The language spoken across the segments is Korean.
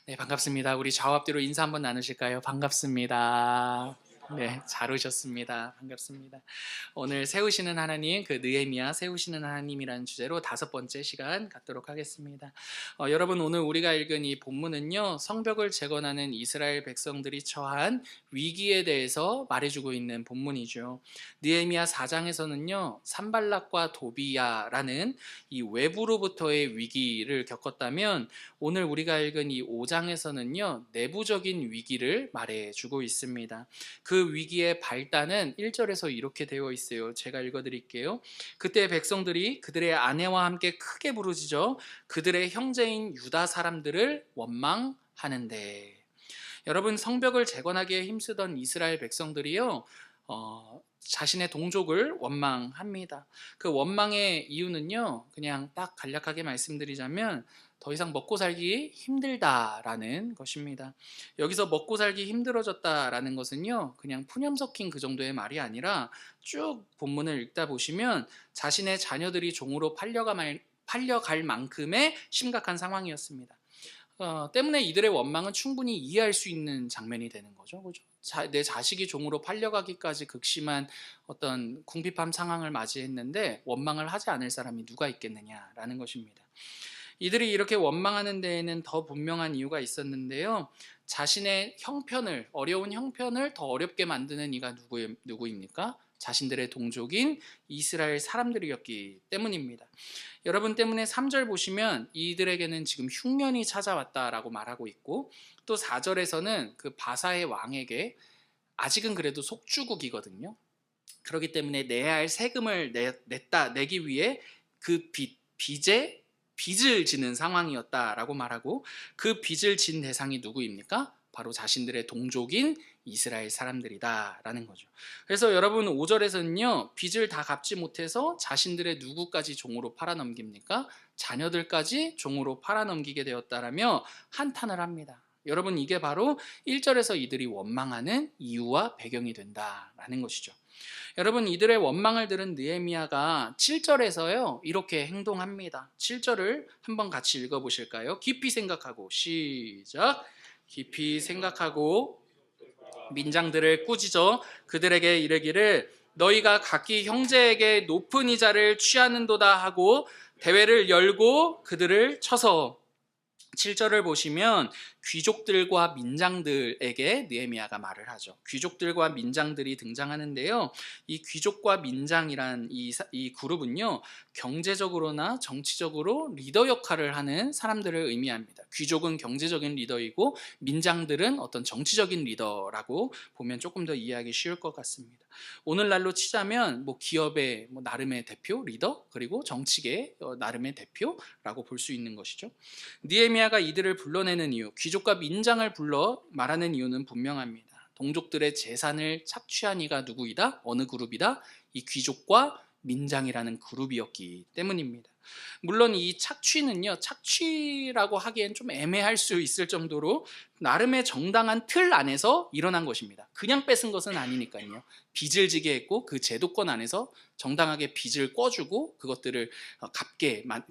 네, 반갑습니다. 우리 좌우 앞뒤로 인사 한번 나누실까요? 반갑습니다. 네, 잘 오셨습니다. 반갑습니다. 오늘 세우시는 하나님, 느헤미야 세우시는 하나님이라는 주제로 5번째 시간 갖도록 하겠습니다. 여러분, 오늘 우리가 읽은 이 본문은요, 성벽을 재건하는 이스라엘 백성들이 처한 위기에 대해서 말해주고 있는 본문이죠. 느헤미야 4장에서는요, 산발락과 도비야라는 이 외부로부터의 위기를 겪었다면, 오늘 우리가 읽은 이 5장에서는요, 내부적인 위기를 말해주고 있습니다. 그 위기의 발단은 1절에서 이렇게 되어 있어요. 제가 읽어드릴게요. 그때 백성들이 그들의 아내와 함께 크게 부르짖어 그들의 형제인 유다 사람들을 원망하는데, 여러분, 성벽을 재건하기에 힘쓰던 이스라엘 백성들이요, 자신의 동족을 원망합니다. 그 원망의 이유는요, 그냥 딱 간략하게 말씀드리자면 더 이상 먹고 살기 힘들다라는 것입니다. 여기서 먹고 살기 힘들어졌다라는 것은요, 그냥 푸념 섞인 그 정도의 말이 아니라 쭉 본문을 읽다 보시면 자신의 자녀들이 종으로 팔려갈 만큼의 심각한 상황이었습니다. 때문에 이들의 원망은 충분히 이해할 수 있는 장면이 되는 거죠. 그죠? 내 자식이 종으로 팔려가기까지 극심한 어떤 궁핍한 상황을 맞이했는데 원망을 하지 않을 사람이 누가 있겠느냐라는 것입니다. 이들이 이렇게 원망하는 데에는 더 분명한 이유가 있었는데요, 자신의 어려운 형편을 더 어렵게 만드는 이가 누구입니까? 자신들의 동족인 이스라엘 사람들이었기 때문입니다. 여러분, 때문에 3절 보시면 이들에게는 지금 흉년이 찾아왔다라고 말하고 있고, 또 4절에서는 그 바사의 왕에게, 아직은 그래도 속주국이거든요, 그렇기 때문에 내야 할 세금을 내기 위해 그 빚을 지는 상황이었다라고 말하고, 그 빚을 진 대상이 누구입니까? 바로 자신들의 동족인 이스라엘 사람들이다라는 거죠. 그래서 여러분, 5절에서는요, 빚을 다 갚지 못해서 자신들의 누구까지 종으로 팔아넘깁니까? 자녀들까지 종으로 팔아넘기게 되었다라며 한탄을 합니다. 여러분, 이게 바로 1절에서 이들이 원망하는 이유와 배경이 된다라는 것이죠. 여러분, 이들의 원망을 들은 느헤미야가 7절에서요 이렇게 행동합니다. 7절을 한번 같이 읽어보실까요? 깊이 생각하고, 시작. 깊이 생각하고 민장들을 꾸짖어 그들에게 이르기를, 너희가 각기 형제에게 높은 이자를 취하는도다 하고 대회를 열고 그들을 쳐서. 7절을 보시면 귀족들과 민장들에게 느헤미야가 말을 하죠. 귀족들과 민장들이 등장하는데요, 이 귀족과 민장이란 이 그룹은요, 경제적으로나 정치적으로 리더 역할을 하는 사람들을 의미합니다. 귀족은 경제적인 리더이고 민장들은 어떤 정치적인 리더라고 보면 조금 더 이해하기 쉬울 것 같습니다. 오늘날로 치자면 기업의 나름의 대표, 리더, 그리고 정치계의 나름의 대표라고 볼 수 있는 것이죠. 느헤미야가 이들을 불러내는 이유, 귀족과 민장을 불러 말하는 이유는 분명합니다. 동족들의 재산을 착취한 이가 누구이다? 어느 그룹이다? 이 귀족과 민장이라는 그룹이었기 때문입니다. 물론 이 착취라고 하기엔 좀 애매할 수 있을 정도로 나름의 정당한 틀 안에서 일어난 것입니다. 그냥 뺏은 것은 아니니까요. 빚을 지게 했고 그 제도권 안에서 정당하게 빚을 꿔주고 그것들을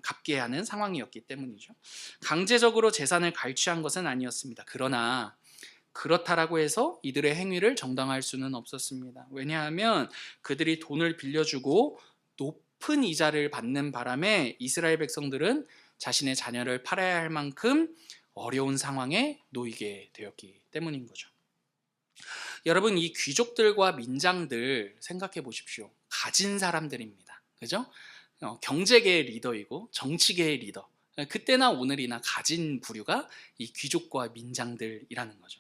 갚게 하는 상황이었기 때문이죠. 강제적으로 재산을 갈취한 것은 아니었습니다. 그러나 그렇다라고 해서 이들의 행위를 정당화할 수는 없었습니다. 왜냐하면 그들이 돈을 빌려주고 높은 이자를 받는 바람에 이스라엘 백성들은 자신의 자녀를 팔아야 할 만큼 어려운 상황에 놓이게 되었기 때문인 거죠. 여러분, 이 귀족들과 민장들 생각해 보십시오. 가진 사람들입니다. 그죠? 경제계의 리더이고 정치계의 리더. 그때나 오늘이나 가진 부류가 이 귀족과 민장들이라는 거죠.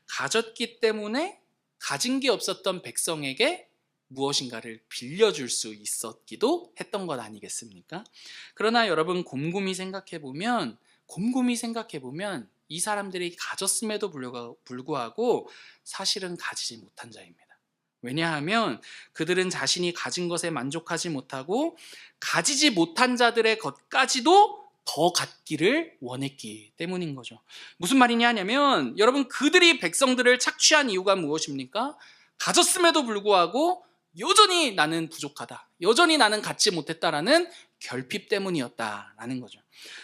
가졌기 때문에 가진 게 없었던 백성에게 무엇인가를 빌려줄 수 있었기도 했던 것 아니겠습니까? 그러나 여러분, 곰곰이 생각해 보면 이 사람들이 가졌음에도 불구하고 사실은 가지지 못한 자입니다. 왜냐하면 그들은 자신이 가진 것에 만족하지 못하고 가지지 못한 자들의 것까지도 더 갖기를 원했기 때문인 거죠. 무슨 말이냐 하냐면, 여러분, 그들이 백성들을 착취한 이유가 무엇입니까? 가졌음에도 불구하고 여전히 나는 부족하다, 여전히 나는 갖지 못했다라는 결핍 때문이었다라는 거죠.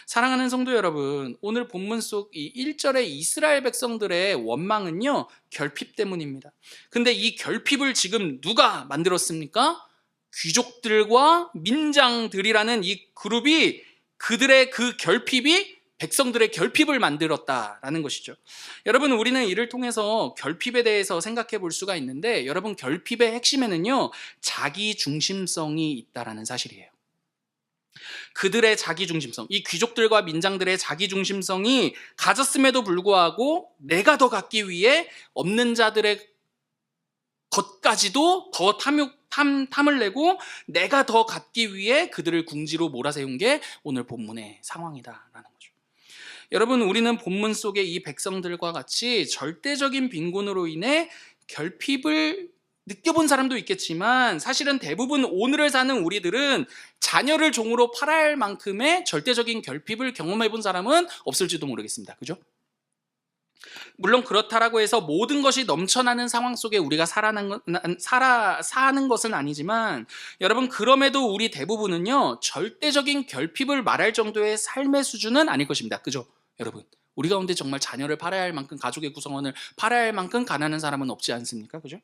사랑하는 성도 여러분, 오늘 본문 속 이 1절의 이스라엘 백성들의 원망은요, 결핍 때문입니다. 근데 이 결핍을 지금 누가 만들었습니까? 귀족들과 민장들이라는 이 그룹이 그들의 그 결핍이 백성들의 결핍을 만들었다라는 것이죠. 여러분, 우리는 이를 통해서 결핍에 대해서 생각해 볼 수가 있는데, 여러분, 결핍의 핵심에는요, 자기 중심성이 있다라는 사실이에요. 그들의 자기 중심성, 이 귀족들과 민장들의 자기 중심성이 가졌음에도 불구하고 내가 더 갖기 위해 없는 자들의 것까지도 더 탐을 내고 내가 더 갖기 위해 그들을 궁지로 몰아세운 게 오늘 본문의 상황이다라는 거죠. 여러분, 우리는 본문 속에 이 백성들과 같이 절대적인 빈곤으로 인해 결핍을 느껴본 사람도 있겠지만, 사실은 대부분 오늘을 사는 우리들은 자녀를 종으로 팔아야 할 만큼의 절대적인 결핍을 경험해 본 사람은 없을지도 모르겠습니다. 그죠? 물론 그렇다라고 해서 모든 것이 넘쳐나는 상황 속에 우리가 사는 것은 아니지만, 여러분, 그럼에도 우리 대부분은요, 절대적인 결핍을 말할 정도의 삶의 수준은 아닐 것입니다. 그죠? 여러분, 우리 가운데 정말 자녀를 팔아야 할 만큼, 가족의 구성원을 팔아야 할 만큼 가난한 사람은 없지 않습니까? 그죠?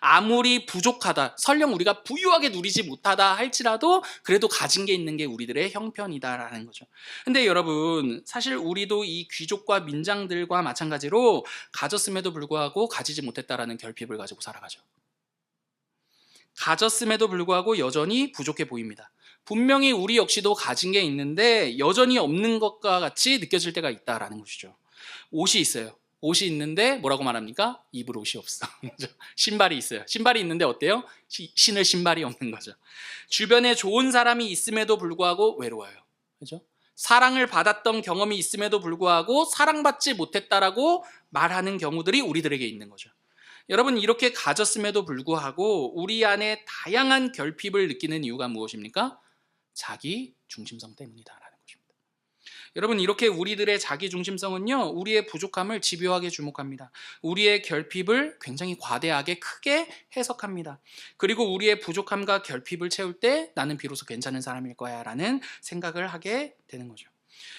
아무리 부족하다, 설령 우리가 부유하게 누리지 못하다 할지라도 그래도 가진 게 있는 게 우리들의 형편이다라는 거죠. 근데 여러분, 사실 우리도 이 귀족과 민장들과 마찬가지로 가졌음에도 불구하고 가지지 못했다라는 결핍을 가지고 살아가죠. 가졌음에도 불구하고 여전히 부족해 보입니다. 분명히 우리 역시도 가진 게 있는데 여전히 없는 것과 같이 느껴질 때가 있다라는 것이죠. 옷이 있어요. 옷이 있는데 뭐라고 말합니까? 입을 옷이 없어. 신발이 있어요. 신발이 있는데 어때요? 신을 신발이 없는 거죠. 주변에 좋은 사람이 있음에도 불구하고 외로워요. 그죠? 사랑을 받았던 경험이 있음에도 불구하고 사랑받지 못했다라고 말하는 경우들이 우리들에게 있는 거죠. 여러분, 이렇게 가졌음에도 불구하고 우리 안에 다양한 결핍을 느끼는 이유가 무엇입니까? 자기 중심성 때문이다라는 것입니다. 여러분, 이렇게 우리들의 자기 중심성은요, 우리의 부족함을 집요하게 주목합니다. 우리의 결핍을 굉장히 과대하게 크게 해석합니다. 그리고 우리의 부족함과 결핍을 채울 때 나는 비로소 괜찮은 사람일 거야 라는 생각을 하게 되는 거죠.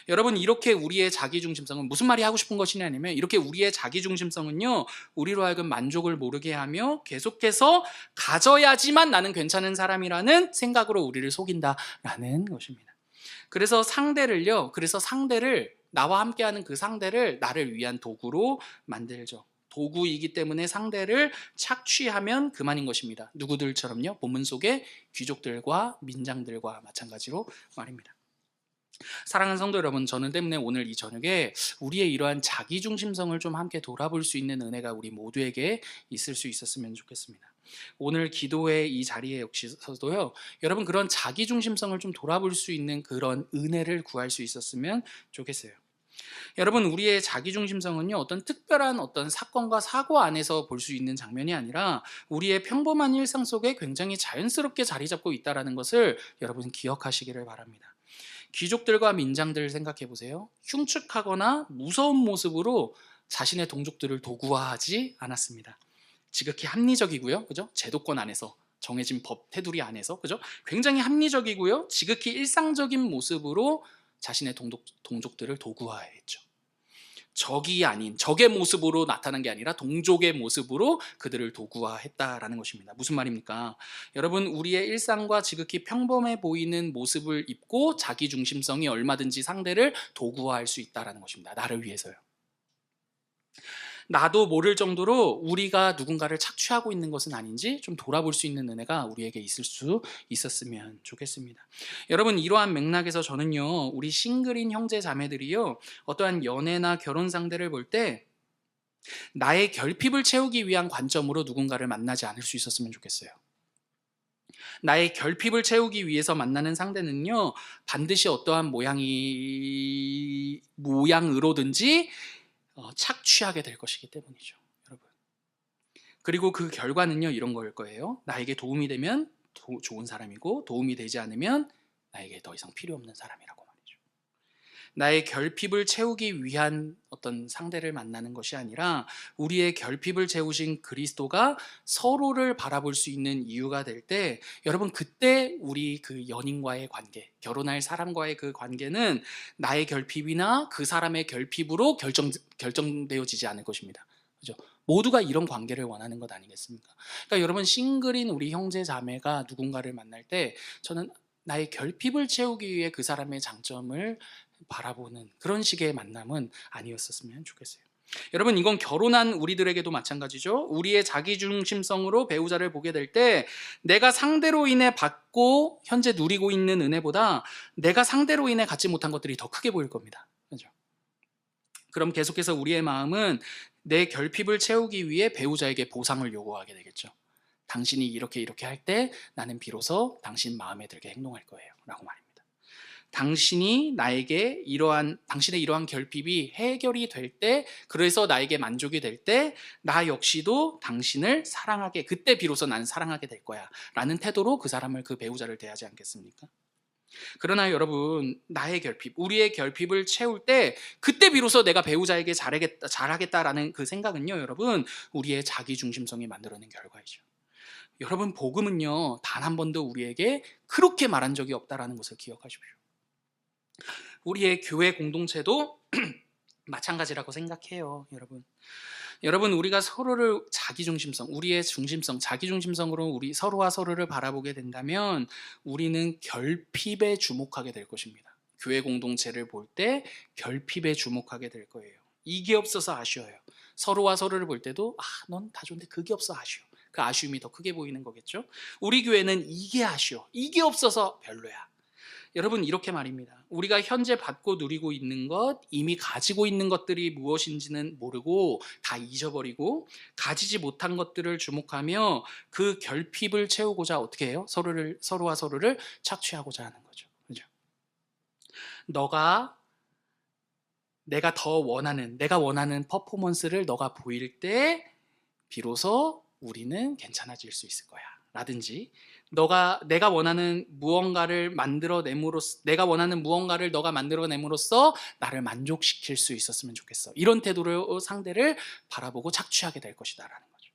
여러분, 이렇게 우리의 자기중심성은 무슨 말이 하고 싶은 것이냐면, 이렇게 우리의 자기중심성은요, 우리로 하여금 만족을 모르게 하며 계속해서 가져야지만 나는 괜찮은 사람이라는 생각으로 우리를 속인다라는 것입니다. 그래서 상대를, 나와 함께하는 그 상대를 나를 위한 도구로 만들죠. 도구이기 때문에 상대를 착취하면 그만인 것입니다. 누구들처럼요? 본문 속의 귀족들과 민장들과 마찬가지로 말입니다. 사랑하는 성도 여러분, 저는 때문에 오늘 이 저녁에 우리의 이러한 자기중심성을 좀 함께 돌아볼 수 있는 은혜가 우리 모두에게 있을 수 있었으면 좋겠습니다. 오늘 기도의 이 자리에 역시서도요, 여러분, 그런 자기중심성을 좀 돌아볼 수 있는 그런 은혜를 구할 수 있었으면 좋겠어요. 여러분, 우리의 자기중심성은요, 어떤 특별한 어떤 사건과 사고 안에서 볼 수 있는 장면이 아니라 우리의 평범한 일상 속에 굉장히 자연스럽게 자리 잡고 있다는 것을 여러분 기억하시기를 바랍니다. 귀족들과 민장들을 생각해 보세요. 흉측하거나 무서운 모습으로 자신의 동족들을 도구화하지 않았습니다. 지극히 합리적이고요, 그죠? 제도권 안에서 정해진 법 테두리 안에서, 그죠? 굉장히 합리적이고요, 지극히 일상적인 모습으로 자신의 동족들을 도구화했죠. 적이 아닌 적의 모습으로 나타난 게 아니라 동족의 모습으로 그들을 도구화했다라는 것입니다. 무슨 말입니까? 여러분, 우리의 일상과 지극히 평범해 보이는 모습을 입고 자기 중심성이 얼마든지 상대를 도구화할 수 있다라는 것입니다. 나를 위해서요. 나도 모를 정도로 우리가 누군가를 착취하고 있는 것은 아닌지 좀 돌아볼 수 있는 은혜가 우리에게 있을 수 있었으면 좋겠습니다. 여러분, 이러한 맥락에서 저는요, 우리 싱글인 형제 자매들이요, 어떠한 연애나 결혼 상대를 볼 때 나의 결핍을 채우기 위한 관점으로 누군가를 만나지 않을 수 있었으면 좋겠어요. 나의 결핍을 채우기 위해서 만나는 상대는요, 반드시 어떠한 모양으로든지 착취하게 될 것이기 때문이죠, 여러분. 그리고 그 결과는요, 이런 거일 거예요. 나에게 도움이 되면 좋은 사람이고, 도움이 되지 않으면 나에게 더 이상 필요 없는 사람이라고 말이죠. 나의 결핍을 채우기 위한 어떤 상대를 만나는 것이 아니라 우리의 결핍을 채우신 그리스도가 서로를 바라볼 수 있는 이유가 될 때, 여러분 그때 우리 그 연인과의 관계, 결혼할 사람과의 그 관계는 나의 결핍이나 그 사람의 결핍으로 결정되어지지 않을 것입니다. 그죠? 모두가 이런 관계를 원하는 것 아니겠습니까? 그러니까 여러분, 싱글인 우리 형제 자매가 누군가를 만날 때 저는 나의 결핍을 채우기 위해 그 사람의 장점을 바라보는 그런 식의 만남은 아니었었으면 좋겠어요. 여러분, 이건 결혼한 우리들에게도 마찬가지죠. 우리의 자기중심성으로 배우자를 보게 될 때 내가 상대로 인해 받고 현재 누리고 있는 은혜보다 내가 상대로 인해 갖지 못한 것들이 더 크게 보일 겁니다. 그렇죠? 그럼 계속해서 우리의 마음은 내 결핍을 채우기 위해 배우자에게 보상을 요구하게 되겠죠. 당신이 이렇게 할 때 나는 비로소 당신 마음에 들게 행동할 거예요 라고 말입니다. 당신의 이러한 결핍이 해결이 될 때, 그래서 나에게 만족이 될 때 나 역시도 당신을 사랑하게, 그때 비로소 나는 사랑하게 될 거야 라는 태도로 그 사람을, 그 배우자를 대하지 않겠습니까? 그러나 여러분, 나의 결핍, 우리의 결핍을 채울 때 그때 비로소 내가 배우자에게 잘하겠다라는 그 생각은요, 여러분, 우리의 자기중심성이 만들어낸 결과이죠. 여러분, 복음은요, 단 한 번도 우리에게 그렇게 말한 적이 없다라는 것을 기억하십시오. 우리의 교회 공동체도 마찬가지라고 생각해요. 여러분, 우리가 서로를 우리의 중심성, 자기중심성으로 우리 서로와 서로를 바라보게 된다면 우리는 결핍에 주목하게 될 것입니다. 교회 공동체를 볼 때 결핍에 주목하게 될 거예요. 이게 없어서 아쉬워요. 서로와 서로를 볼 때도 넌 다 좋은데 그게 없어 아쉬워. 그 아쉬움이 더 크게 보이는 거겠죠. 우리 교회는 이게 아쉬워. 이게 없어서 별로야. 여러분, 이렇게 말입니다. 우리가 현재 받고 누리고 있는 것, 이미 가지고 있는 것들이 무엇인지는 모르고 다 잊어버리고 가지지 못한 것들을 주목하며 그 결핍을 채우고자 어떻게 해요? 서로와 서로를 착취하고자 하는 거죠. 그죠? 내가 원하는 퍼포먼스를 너가 보일 때 비로소 우리는 괜찮아질 수 있을 거야 라든지, 내가 원하는 무언가를 너가 만들어냄으로써 나를 만족시킬 수 있었으면 좋겠어, 이런 태도로 상대를 바라보고 착취하게 될 것이다 라는 거죠.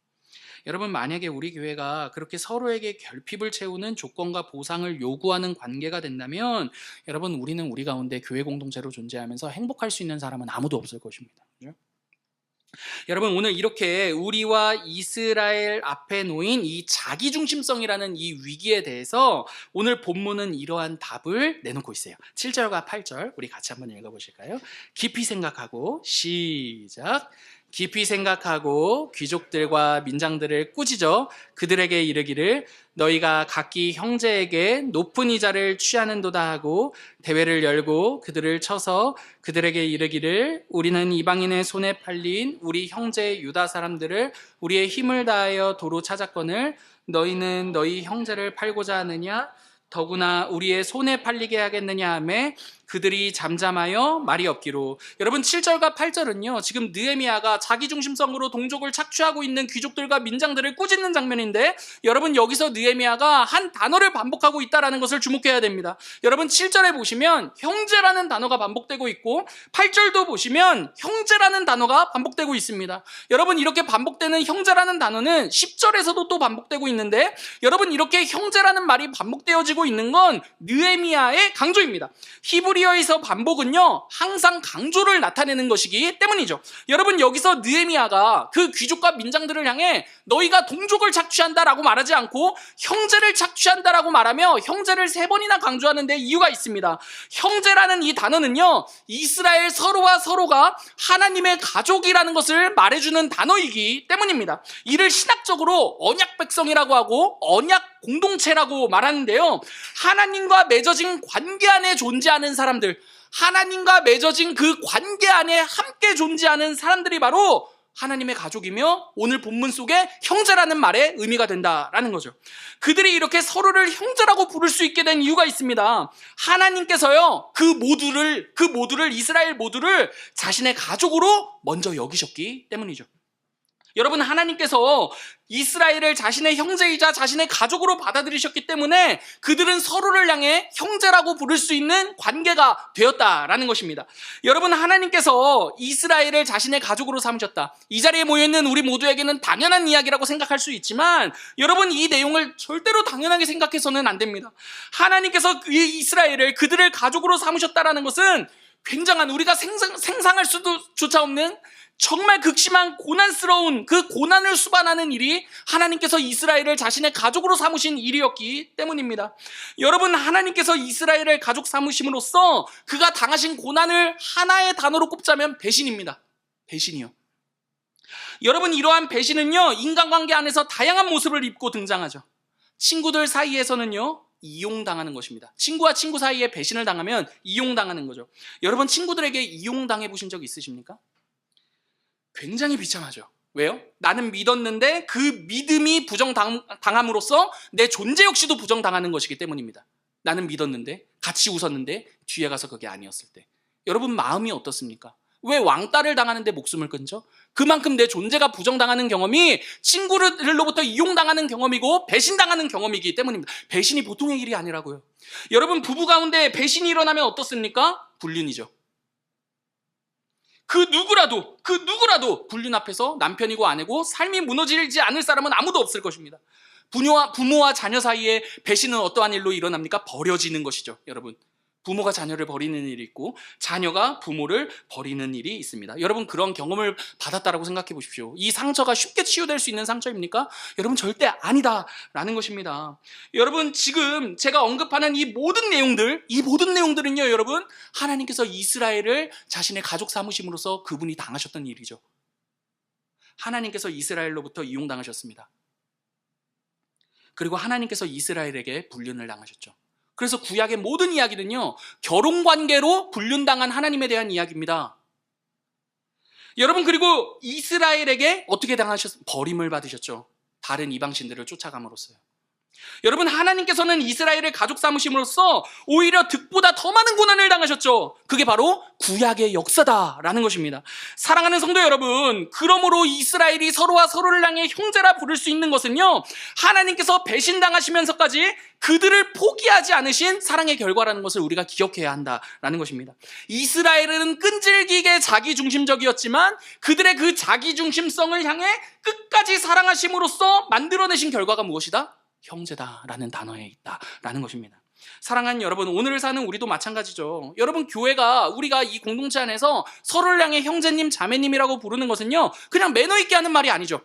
여러분, 만약에 우리 교회가 그렇게 서로에게 결핍을 채우는 조건과 보상을 요구하는 관계가 된다면 여러분, 우리는 우리 가운데 교회 공동체로 존재하면서 행복할 수 있는 사람은 아무도 없을 것입니다. 그렇죠? 여러분, 오늘 이렇게 우리와 이스라엘 앞에 놓인 이 자기중심성이라는 이 위기에 대해서 오늘 본문은 이러한 답을 내놓고 있어요. 7절과 8절 우리 같이 한번 읽어보실까요? 깊이 생각하고, 시작. 깊이 생각하고 귀족들과 민장들을 꾸짖어 그들에게 이르기를 너희가 각기 형제에게 높은 이자를 취하는도다 하고 대회를 열고 그들을 쳐서 그들에게 이르기를 우리는 이방인의 손에 팔린 우리 형제 유다 사람들을 우리의 힘을 다하여 도로 찾았거늘 너희는 너희 형제를 팔고자 하느냐? 더구나 우리의 손에 팔리게 하겠느냐 하매 그들이 잠잠하여 말이 없기로. 여러분, 7절과 8절은요 지금 느헤미야가 자기중심성으로 동족을 착취하고 있는 귀족들과 민장들을 꾸짖는 장면인데, 여러분 여기서 느헤미야가 한 단어를 반복하고 있다는 것을 주목해야 됩니다. 여러분, 7절에 보시면 형제라는 단어가 반복되고 있고 8절도 보시면 형제라는 단어가 반복되고 있습니다. 여러분, 이렇게 반복되는 형제라는 단어는 10절에서도 또 반복되고 있는데, 여러분 이렇게 형제라는 말이 반복되어지고 있는 건 느헤미야의 강조입니다. 히브리어에서 반복은요 항상 강조를 나타내는 것이기 때문이죠. 여러분, 여기서 느헤미야가 그 귀족과 민장들을 향해 너희가 동족을 착취한다라고 말하지 않고 형제를 착취한다라고 말하며 형제를 3번이나 강조하는 데 이유가 있습니다. 형제라는 이 단어는요 이스라엘 서로와 서로가 하나님의 가족이라는 것을 말해주는 단어이기 때문입니다. 이를 신학적으로 언약 백성이라고 하고 언약 공동체라고 말하는데요, 하나님과 맺어진 관계 안에 존재하는 사람들, 하나님과 맺어진 그 관계 안에 함께 존재하는 사람들이 바로 하나님의 가족이며 오늘 본문 속에 형제라는 말의 의미가 된다라는 거죠. 그들이 이렇게 서로를 형제라고 부를 수 있게 된 이유가 있습니다. 하나님께서요 그 모두를 이스라엘 모두를 자신의 가족으로 먼저 여기셨기 때문이죠. 여러분, 하나님께서 이스라엘을 자신의 형제이자 자신의 가족으로 받아들이셨기 때문에 그들은 서로를 향해 형제라고 부를 수 있는 관계가 되었다라는 것입니다. 여러분, 하나님께서 이스라엘을 자신의 가족으로 삼으셨다. 이 자리에 모여있는 우리 모두에게는 당연한 이야기라고 생각할 수 있지만 여러분, 이 내용을 절대로 당연하게 생각해서는 안 됩니다. 하나님께서 이스라엘을 그들을 가족으로 삼으셨다라는 것은 굉장한, 우리가 생상할 수도 조차 없는 정말 극심한 고난스러운 그 고난을 수반하는 일이 하나님께서 이스라엘을 자신의 가족으로 삼으신 일이었기 때문입니다. 여러분, 하나님께서 이스라엘을 가족 삼으심으로써 그가 당하신 고난을 하나의 단어로 꼽자면 배신입니다. 배신이요. 여러분, 이러한 배신은요, 인간관계 안에서 다양한 모습을 입고 등장하죠. 친구들 사이에서는요, 이용당하는 것입니다. 친구와 친구 사이에 배신을 당하면 이용당하는 거죠. 여러분, 친구들에게 이용당해 보신 적 있으십니까? 굉장히 비참하죠. 왜요? 나는 믿었는데 그 믿음이 부정당함으로써 내 존재 역시도 부정당하는 것이기 때문입니다. 나는 믿었는데, 같이 웃었는데 뒤에 가서 그게 아니었을 때 여러분, 마음이 어떻습니까? 왜 왕따를 당하는데 목숨을 끊죠? 그만큼 내 존재가 부정당하는 경험이 친구들로부터 이용당하는 경험이고 배신당하는 경험이기 때문입니다. 배신이 보통의 일이 아니라고요. 여러분, 부부 가운데 배신이 일어나면 어떻습니까? 불륜이죠. 그 누구라도 불륜 앞에서 남편이고 아내고 삶이 무너지지 않을 사람은 아무도 없을 것입니다. 부모와 자녀 사이에 배신은 어떠한 일로 일어납니까? 버려지는 것이죠. 여러분, 부모가 자녀를 버리는 일이 있고 자녀가 부모를 버리는 일이 있습니다. 여러분, 그런 경험을 받았다라고 생각해 보십시오. 이 상처가 쉽게 치유될 수 있는 상처입니까? 여러분, 절대 아니다라는 것입니다. 여러분, 지금 제가 언급하는 이 모든 내용들은요, 여러분, 하나님께서 이스라엘을 자신의 가족 삼으심으로써 그분이 당하셨던 일이죠. 하나님께서 이스라엘로부터 이용당하셨습니다. 그리고 하나님께서 이스라엘에게 불륜을 당하셨죠. 그래서 구약의 모든 이야기는요, 결혼관계로 불륜당한 하나님에 대한 이야기입니다. 여러분, 그리고 이스라엘에게 어떻게 당하셨어요? 버림을 받으셨죠. 다른 이방신들을 쫓아감으로써요. 여러분, 하나님께서는 이스라엘을 가족 삼으심으로써 오히려 득보다 더 많은 고난을 당하셨죠. 그게 바로 구약의 역사다라는 것입니다. 사랑하는 성도 여러분, 그러므로 이스라엘이 서로와 서로를 향해 형제라 부를 수 있는 것은요, 하나님께서 배신당하시면서까지 그들을 포기하지 않으신 사랑의 결과라는 것을 우리가 기억해야 한다라는 것입니다. 이스라엘은 끈질기게 자기중심적이었지만 그들의 그 자기중심성을 향해 끝까지 사랑하심으로써 만들어내신 결과가 무엇이다? 형제다라는 단어에 있다라는 것입니다. 사랑하는 여러분, 오늘을 사는 우리도 마찬가지죠. 여러분, 우리가 이 공동체 안에서 서로를 향해 형제님, 자매님이라고 부르는 것은요, 그냥 매너 있게 하는 말이 아니죠.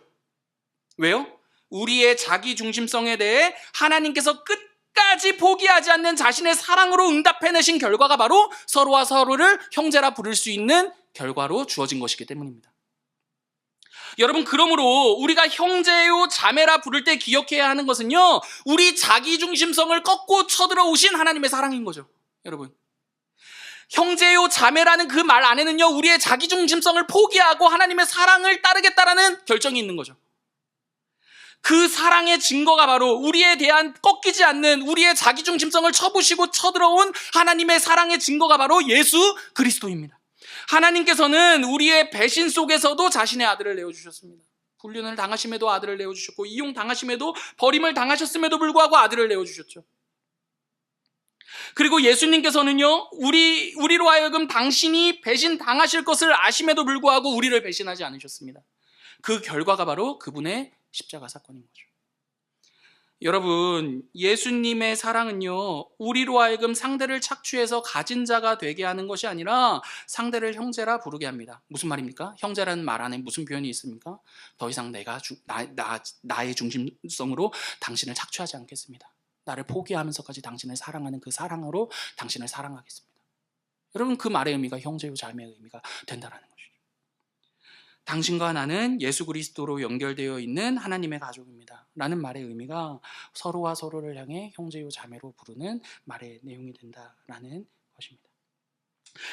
왜요? 우리의 자기중심성에 대해 하나님께서 끝까지 포기하지 않는 자신의 사랑으로 응답해내신 결과가 바로 서로와 서로를 형제라 부를 수 있는 결과로 주어진 것이기 때문입니다. 여러분, 그러므로 우리가 형제요 자매라 부를 때 기억해야 하는 것은요, 우리 자기중심성을 꺾고 쳐들어오신 하나님의 사랑인 거죠. 여러분, 형제요 자매라는 그 말 안에는요, 우리의 자기중심성을 포기하고 하나님의 사랑을 따르겠다라는 결정이 있는 거죠. 그 사랑의 증거가 바로 우리에 대한 꺾이지 않는 우리의 자기중심성을 쳐부시고 쳐들어온 하나님의 사랑의 증거가 바로 예수 그리스도입니다. 하나님께서는 우리의 배신 속에서도 자신의 아들을 내어주셨습니다. 불륜을 당하심에도 아들을 내어주셨고, 이용당하심에도, 버림을 당하셨음에도 불구하고 아들을 내어주셨죠. 그리고 예수님께서는요, 우리로 하여금 당신이 배신 당하실 것을 아심에도 불구하고 우리를 배신하지 않으셨습니다. 그 결과가 바로 그분의 십자가 사건인 거죠. 여러분, 예수님의 사랑은요, 우리로 하여금 상대를 착취해서 가진 자가 되게 하는 것이 아니라 상대를 형제라 부르게 합니다. 무슨 말입니까? 형제라는 말 안에 무슨 표현이 있습니까? 더 이상 나의 중심성으로 당신을 착취하지 않겠습니다. 나를 포기하면서까지 당신을 사랑하는 그 사랑으로 당신을 사랑하겠습니다. 여러분, 그 말의 의미가 형제요 자매의 의미가 된다라는 것이죠. 당신과 나는 예수 그리스도로 연결되어 있는 하나님의 가족입니다 라는 말의 의미가 서로와 서로를 향해 형제요 자매로 부르는 말의 내용이 된다라는 것입니다.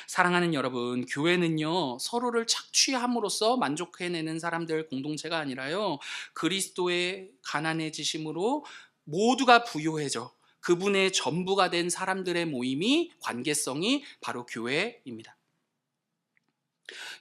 사랑하는 여러분, 교회는요, 서로를 착취함으로써 만족해내는 사람들 공동체가 아니라요, 그리스도의 가난해지심으로 모두가 부요해져 그분의 전부가 된 사람들의 모임이, 관계성이 바로 교회입니다.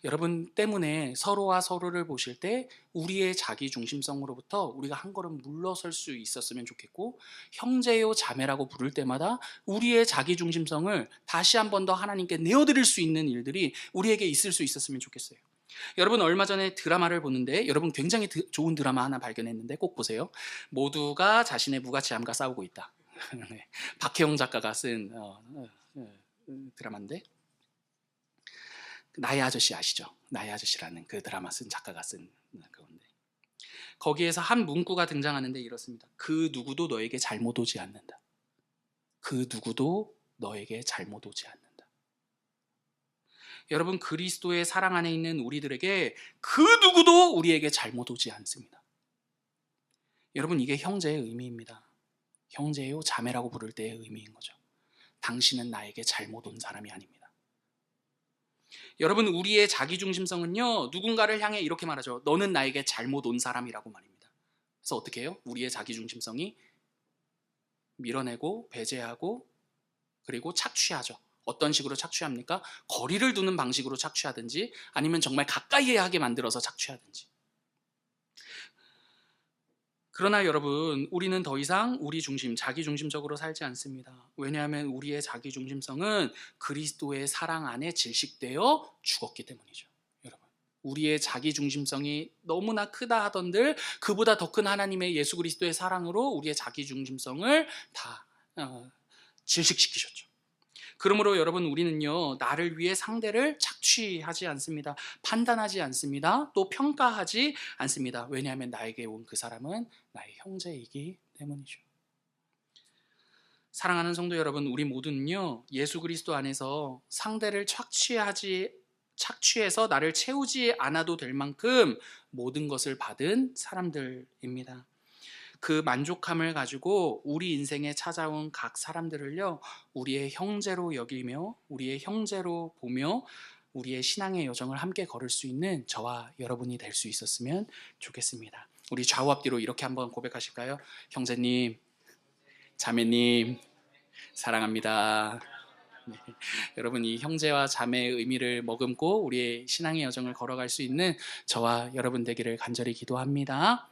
여러분 때문에 서로와 서로를 보실 때 우리의 자기 중심성으로부터 우리가 한 걸음 물러설 수 있었으면 좋겠고, 형제요 자매라고 부를 때마다 우리의 자기 중심성을 다시 한 번 더 하나님께 내어드릴 수 있는 일들이 우리에게 있을 수 있었으면 좋겠어요. 여러분 얼마 전에 드라마를 보는데, 여러분 굉장히 좋은 드라마 하나 발견했는데 꼭 보세요. 모두가 자신의 무가치함과 싸우고 있다. 네. 박혜영 작가가 쓴 드라마인데, 나의 아저씨 아시죠? 나의 아저씨라는 그 드라마 쓴 작가가 쓴 그건데, 거기에서 한 문구가 등장하는데 이렇습니다. 그 누구도 너에게 잘못 오지 않는다. 그 누구도 너에게 잘못 오지 않는다. 여러분 그리스도의 사랑 안에 있는 우리들에게 그 누구도 우리에게 잘못 오지 않습니다. 여러분 이게 형제의 의미입니다. 형제요 자매라고 부를 때의 의미인 거죠. 당신은 나에게 잘못 온 사람이 아닙니다. 여러분 우리의 자기중심성은요, 누군가를 향해 이렇게 말하죠. 너는 나에게 잘못 온 사람이라고 말입니다. 그래서 어떻게 해요? 우리의 자기중심성이 밀어내고 배제하고 그리고 착취하죠. 어떤 식으로 착취합니까? 거리를 두는 방식으로 착취하든지, 아니면 정말 가까이 하게 만들어서 착취하든지. 그러나 여러분 우리는 더 이상 우리 중심, 자기 중심적으로 살지 않습니다. 왜냐하면 우리의 자기 중심성은 그리스도의 사랑 안에 질식되어 죽었기 때문이죠. 여러분 우리의 자기 중심성이 너무나 크다 하던들 그보다 더 큰 하나님의 예수 그리스도의 사랑으로 우리의 자기 중심성을 다 질식시키셨죠. 그러므로 여러분 우리는요, 나를 위해 상대를 착취하지 않습니다. 판단하지 않습니다. 또 평가하지 않습니다. 왜냐하면 나에게 온 그 사람은 나의 형제이기 때문이죠. 사랑하는 성도 여러분, 우리 모두는요, 예수 그리스도 안에서 상대를 착취해서 나를 채우지 않아도 될 만큼 모든 것을 받은 사람들입니다. 그 만족함을 가지고 우리 인생에 찾아온 각 사람들을요, 우리의 형제로 여기며 우리의 형제로 보며 우리의 신앙의 여정을 함께 걸을 수 있는 저와 여러분이 될 수 있었으면 좋겠습니다. 우리 좌우 앞뒤로 이렇게 한번 고백하실까요? 형제님, 자매님, 사랑합니다. 네. 여러분 이 형제와 자매의 의미를 머금고 우리의 신앙의 여정을 걸어갈 수 있는 저와 여러분 되기를 간절히 기도합니다.